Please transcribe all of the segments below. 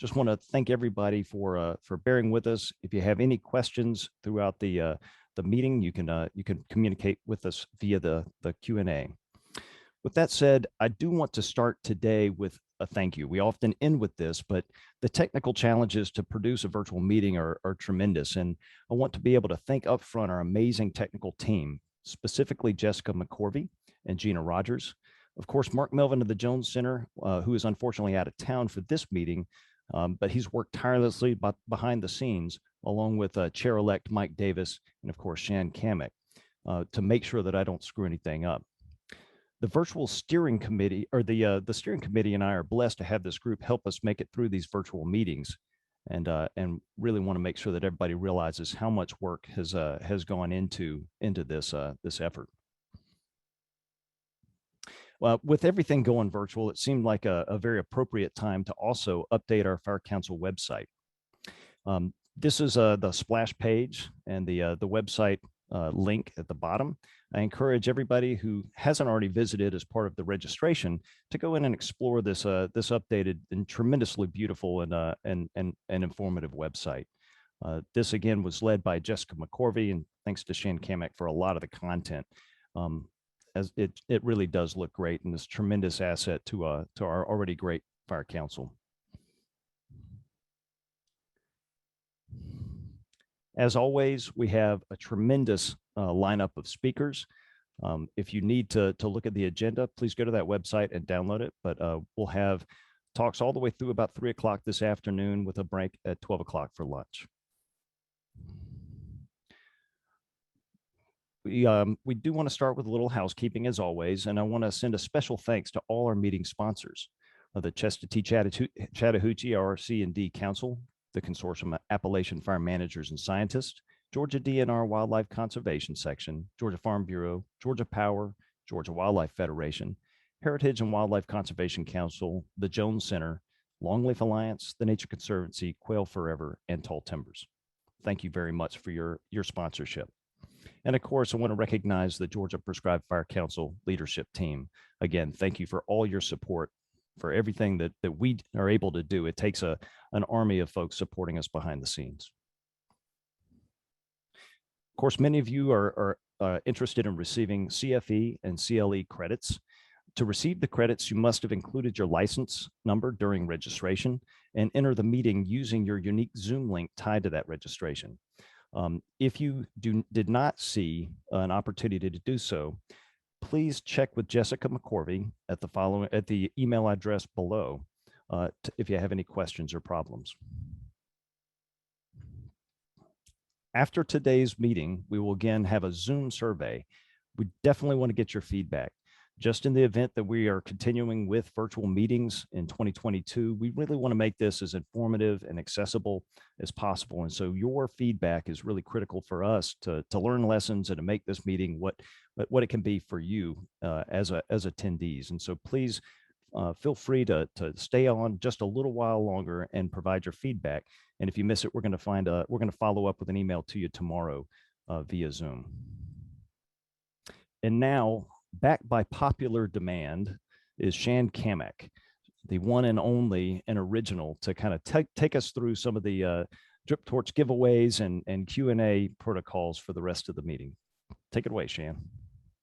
just want to thank everybody for bearing with us. If you have any questions throughout the meeting, you can communicate with us via the Q&A. With that said, I do want to start today with a thank you. We often end with this, but the technical challenges to produce a virtual meeting are tremendous. And I want to be able to thank upfront our amazing technical team, specifically Jessica McCorvey and Gina Rogers. Of course, Mark Melvin of the Jones Center, who is unfortunately out of town for this meeting, but he's worked tirelessly behind the scenes, along with Chair-elect Mike Davis and, of course, Shan Cammack, to make sure that I don't screw anything up. The virtual steering committee, or the steering committee, and I are blessed to have this group help us make it through these virtual meetings, and really want to make sure that everybody realizes how much work has gone into this effort. Well, with everything going virtual, it seemed like a very appropriate time to also update our Fire Council website. This is the splash page and the website link at the bottom. I encourage everybody who hasn't already visited as part of the registration to go in and explore this updated and tremendously beautiful and informative website. This again was led by Jessica McCorvey, and thanks to Shan Cammack for a lot of the content. As it really does look great, and this tremendous asset to our already great Fire Council. As always, we have a tremendous lineup of speakers. If you need to look at the agenda, please go to that website and download it. But we'll have talks all the way through about 3 o'clock this afternoon, with a break at 12 o'clock for lunch. We do want to start with a little housekeeping, as always, and I want to send a special thanks to all our meeting sponsors, the Chestatee Chattahoochee RC&D Council, the Consortium of Appalachian Fire Managers and Scientists, Georgia DNR Wildlife Conservation Section, Georgia Farm Bureau, Georgia Power, Georgia Wildlife Federation, Heritage and Wildlife Conservation Council, the Jones Center, Longleaf Alliance, the Nature Conservancy, Quail Forever, and Tall Timbers. Thank you very much for your sponsorship. And of course, I want to recognize the Georgia Prescribed Fire Council leadership team. Again, thank you for all your support, for everything that we are able to do. It takes an army of folks supporting us behind the scenes. Of course, many of you are interested in receiving CFE and CLE credits. To receive the credits, you must have included your license number during registration and enter the meeting using your unique Zoom link tied to that registration. If you did not see an opportunity to do so, please check with Jessica McCorvey at the email address below if you have any questions or problems. After today's meeting, we will again have a Zoom survey. We definitely want to get your feedback. Just in the event that we are continuing with virtual meetings in 2022, we really want to make this as informative and accessible as possible. And so your feedback is really critical for us to learn lessons and to make this meeting what it can be for you as attendees. And so please feel free to stay on just a little while longer and provide your feedback. And if you miss it, we're going to follow up with an email to you tomorrow via Zoom. And now, back by popular demand, is Shan Cammack, the one and only and original, to kind of take us through some of the drip torch giveaways and Q&A protocols for the rest of the meeting. Take it away, Shan.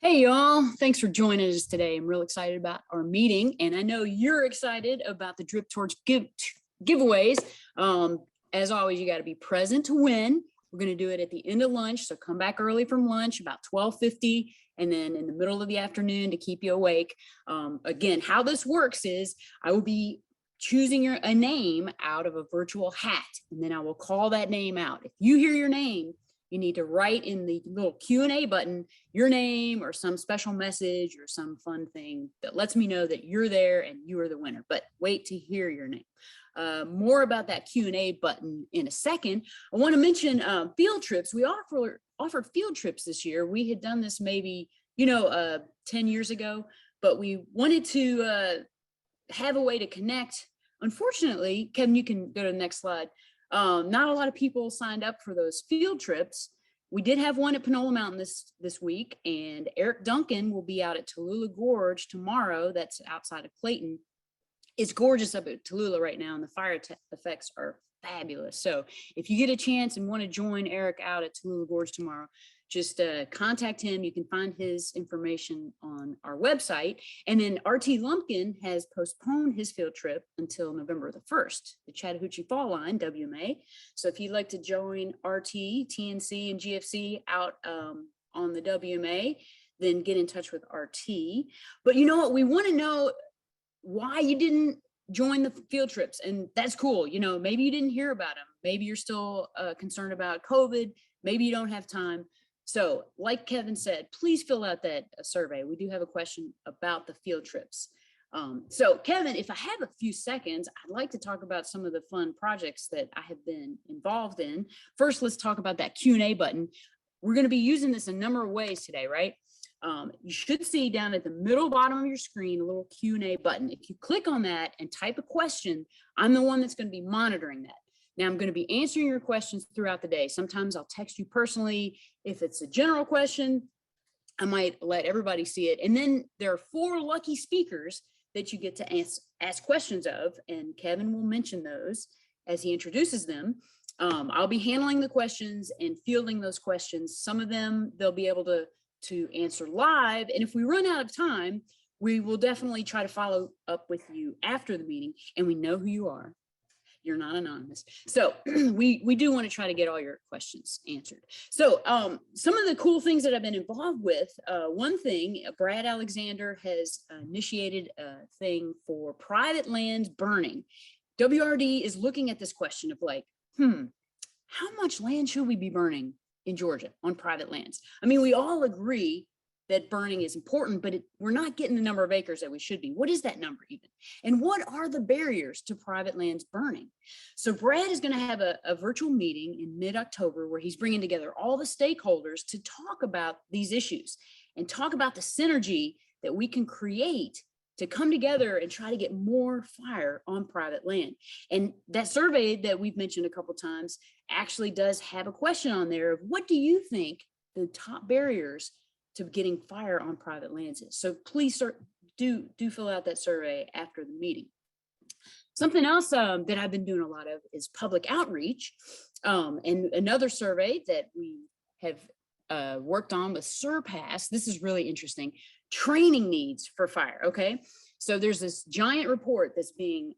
Hey, y'all. Thanks for joining us today. I'm real excited about our meeting, and I know you're excited about the drip torch giveaways. As always, you got to be present to win. We're going to do it at the end of lunch, so come back early from lunch, about 12:50, and then in the middle of the afternoon to keep you awake. Again, how this works is I will be choosing a name out of a virtual hat, and then I will call that name out. If you hear your name, you need to write in the little Q&A button your name or some special message or some fun thing that lets me know that you're there and you are the winner. But wait to hear your name. More about that Q&A button in a second. I want to mention field trips. We offered field trips this year. We had done this maybe 10 years ago, but we wanted to have a way to connect. Unfortunately, Kevin, you can go to the next slide. Not a lot of people signed up for those field trips. We did have one at Panola Mountain this week, and Eric Duncan will be out at Tallulah Gorge tomorrow. That's outside of Clayton. It's gorgeous up at Tallulah right now, and the fire effects are fabulous. So if you get a chance and want to join Eric out at Tallulah Gorge tomorrow, just contact him. You can find his information on our website. And then RT Lumpkin has postponed his field trip until November the 1st, the Chattahoochee Fall Line, WMA. So if you'd like to join RT, TNC, and GFC out on the WMA, then get in touch with RT. But you know what? We want to know why you didn't join the field trips. And that's cool. You know, maybe you didn't hear about them. Maybe you're still concerned about COVID. Maybe you don't have time. So like Kevin said, please fill out that survey. We do have a question about the field trips. So Kevin, if I have a few seconds, I'd like to talk about some of the fun projects that I have been involved in. First, let's talk about that Q&A button. We're going to be using this a number of ways today, right? You should see down at the middle bottom of your screen a little Q&A button. If you click on that and type a question, I'm the one that's going to be monitoring that. Now, I'm going to be answering your questions throughout the day. Sometimes I'll text you personally. If it's a general question, I might let everybody see it. And then there are 4 lucky speakers that you get to ask questions of, and Kevin will mention those as he introduces them. I'll be handling the questions and fielding those questions. Some of them they'll be able to answer live. And if we run out of time, we will definitely try to follow up with you after the meeting, and we know who you are. You're not anonymous. So we do want to try to get all your questions answered. So some of the cool things that I've been involved with, one thing, Brad Alexander has initiated a thing for private lands burning. WRD is looking at this question of like, how much land should we be burning in Georgia on private lands? I mean, we all agree that burning is important, but we're not getting the number of acres that we should be. What is that number even? And what are the barriers to private lands burning? So Brad is going to have a virtual meeting in mid-October where he's bringing together all the stakeholders to talk about these issues and talk about the synergy that we can create to come together and try to get more fire on private land. And that survey that we've mentioned a couple times actually does have a question on there of what do you think the top barriers to getting fire on private lands is. So please do fill out that survey after the meeting. Something else that I've been doing a lot of is public outreach. And another survey that we have worked on with Surpass, this is really interesting, training needs for fire, okay? So there's this giant report that's being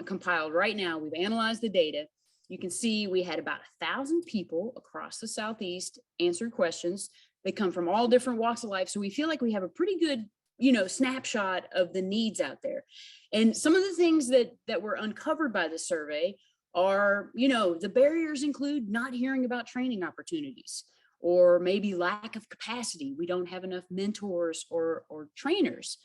compiled right now. We've analyzed the data. You can see we had about 1,000 people across the Southeast answer questions. They come from all different walks of life. So we feel like we have a pretty good, snapshot of the needs out there. And some of the things that were uncovered by the survey are, the barriers include not hearing about training opportunities or maybe lack of capacity. We don't have enough mentors or trainers.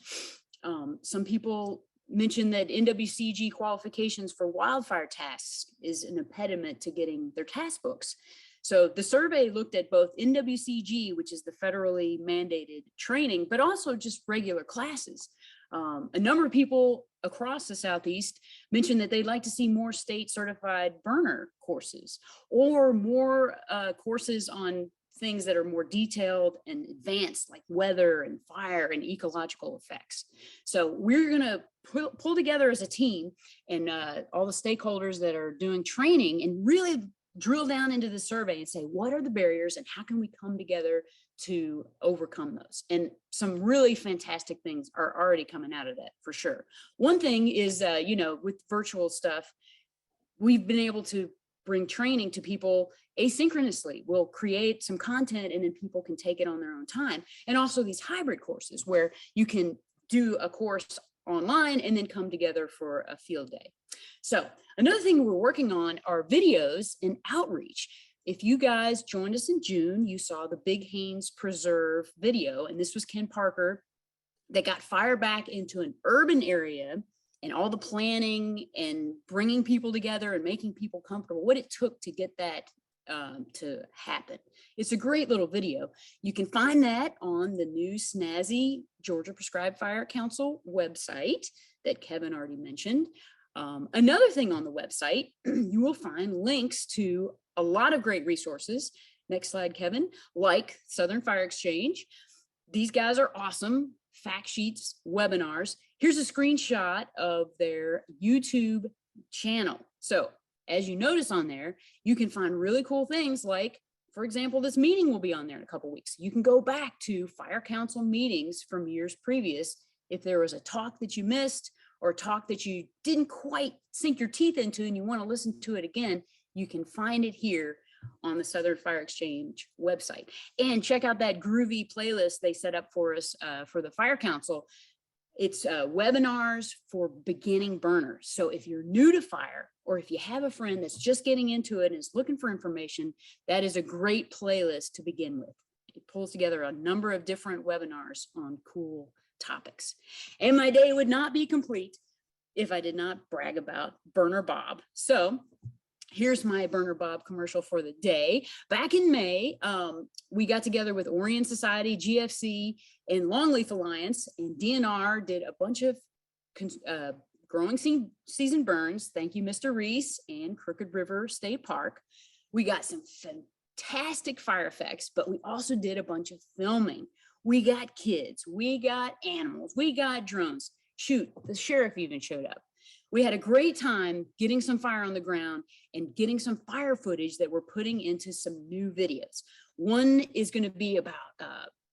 Some people mentioned that NWCG qualifications for wildfire tasks is an impediment to getting their task books. So the survey looked at both NWCG, which is the federally mandated training, but also just regular classes. A number of people across the Southeast mentioned that they'd like to see more state certified burner courses or more courses on things that are more detailed and advanced, like weather and fire and ecological effects. So we're going to pull together as a team and all the stakeholders that are doing training and really drill down into the survey and say, what are the barriers and how can we come together to overcome those? And some really fantastic things are already coming out of that for sure. One thing is, with virtual stuff, we've been able to bring training to people asynchronously. We'll create some content and then people can take it on their own time. And also these hybrid courses where you can do a course online and then come together for a field day. So another thing we're working on are videos and outreach. If you guys joined us in June, you saw the Big Haynes Preserve video, and this was Ken Parker that got fire back into an urban area and all the planning and bringing people together and making people comfortable, what it took to get that to happen. It's a great little video. You can find that on the new snazzy Georgia Prescribed Fire Council website that Kevin already mentioned. Another thing on the website, you will find links to a lot of great resources. Next slide, Kevin, like Southern Fire Exchange. These guys are awesome. Fact sheets, webinars. Here's a screenshot of their YouTube channel. So as you notice on there, you can find really cool things like, for example, this meeting will be on there in a couple weeks. You can go back to Fire Council meetings from years previous. If there was a talk that you missed or a talk that you didn't quite sink your teeth into and you want to listen to it again, you can find it here on the Southern Fire Exchange website. And check out that groovy playlist they set up for us for the Fire Council. It's webinars for beginning burners. So if you're new to fire, or if you have a friend that's just getting into it and is looking for information, that is a great playlist to begin with. It pulls together a number of different webinars on cool topics. And my day would not be complete if I did not brag about Burner Bob. So here's my Burner Bob commercial for the day. Back in May, we got together with Orion Society, GFC, and Longleaf Alliance, and DNR did a bunch of growing season burns. Thank you, Mr. Reese and Crooked River State Park. We got some fantastic fire effects, but we also did a bunch of filming. We got kids, we got animals, we got drones. Shoot, the sheriff even showed up. We had a great time getting some fire on the ground and getting some fire footage that we're putting into some new videos. One is going to be about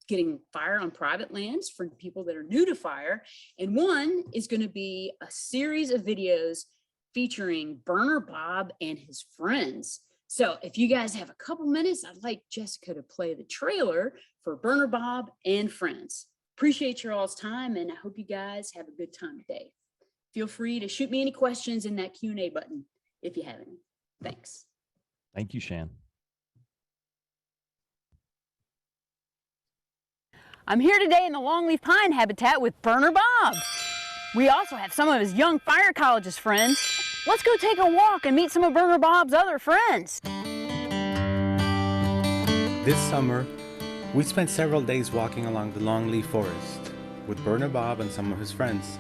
getting fire on private lands for people that are new to fire. And one is going to be a series of videos featuring Burner Bob and his friends. So if you guys have a couple minutes, I'd like Jessica to play the trailer for Burner Bob and friends. Appreciate your all's time, and I hope you guys have a good time today. Feel free to shoot me any questions in that Q&A button if you have any. Thanks. Thank you, Shan. I'm here today in the longleaf pine habitat with Burner Bob. We also have some of his young fire ecologist friends. Let's go take a walk and meet some of Burner Bob's other friends. This summer, we spent several days walking along the longleaf forest with Burner Bob and some of his friends.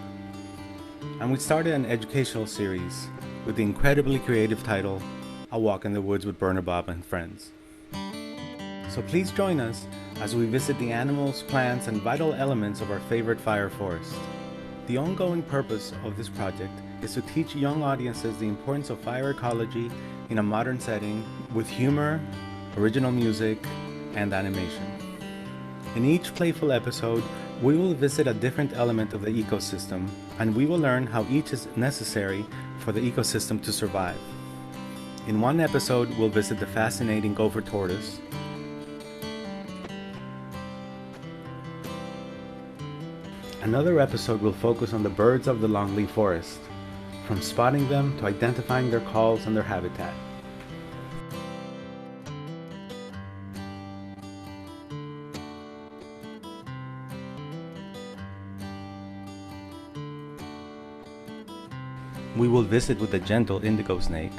And we started an educational series with the incredibly creative title, A Walk in the Woods with Burner Bob and Friends. So please join us as we visit the animals, plants, and vital elements of our favorite fire forest. The ongoing purpose of this project is to teach young audiences the importance of fire ecology in a modern setting with humor, original music, and animation. In each playful episode, we will visit a different element of the ecosystem, and we will learn how each is necessary for the ecosystem to survive. In one episode, we'll visit the fascinating gopher tortoise. Another episode will focus on the birds of the longleaf forest, from spotting them to identifying their calls and their habitat. We will visit with the gentle indigo snake.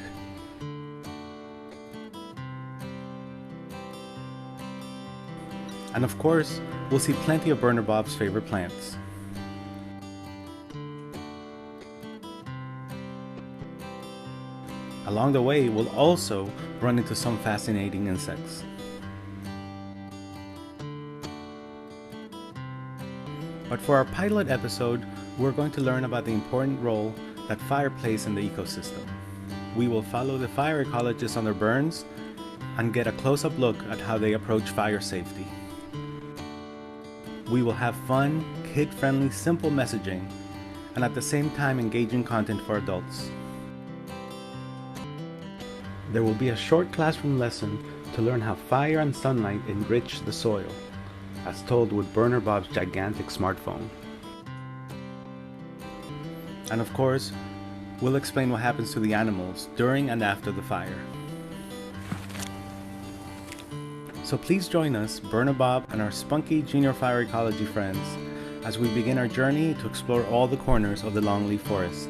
And of course, we'll see plenty of Burner Bob's favorite plants. Along the way, we'll also run into some fascinating insects. But for our pilot episode, we're going to learn about the important role that fire plays in the ecosystem. We will follow the fire ecologists on their burns and get a close-up look at how they approach fire safety. We will have fun, kid-friendly, simple messaging, and at the same time engaging content for adults. There will be a short classroom lesson to learn how fire and sunlight enrich the soil, as told with Burner Bob's gigantic smartphone. And of course, we'll explain what happens to the animals during and after the fire. So please join us, Burner Bob, and our spunky junior fire ecology friends as we begin our journey to explore all the corners of the longleaf forest.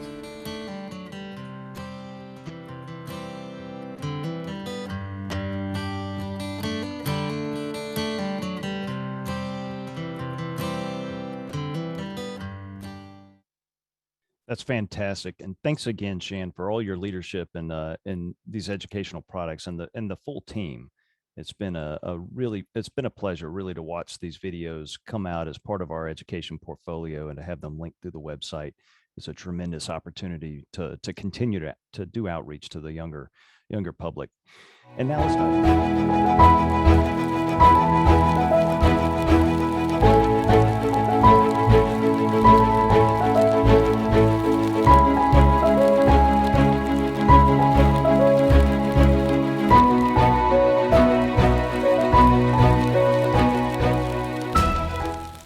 That's fantastic, and thanks again, Shan, for all your leadership in these educational products and the full team. It's been it's been a pleasure really to watch these videos come out as part of our education portfolio and to have them linked through the website. It's a tremendous opportunity to continue to do outreach to the younger public. And now it's time.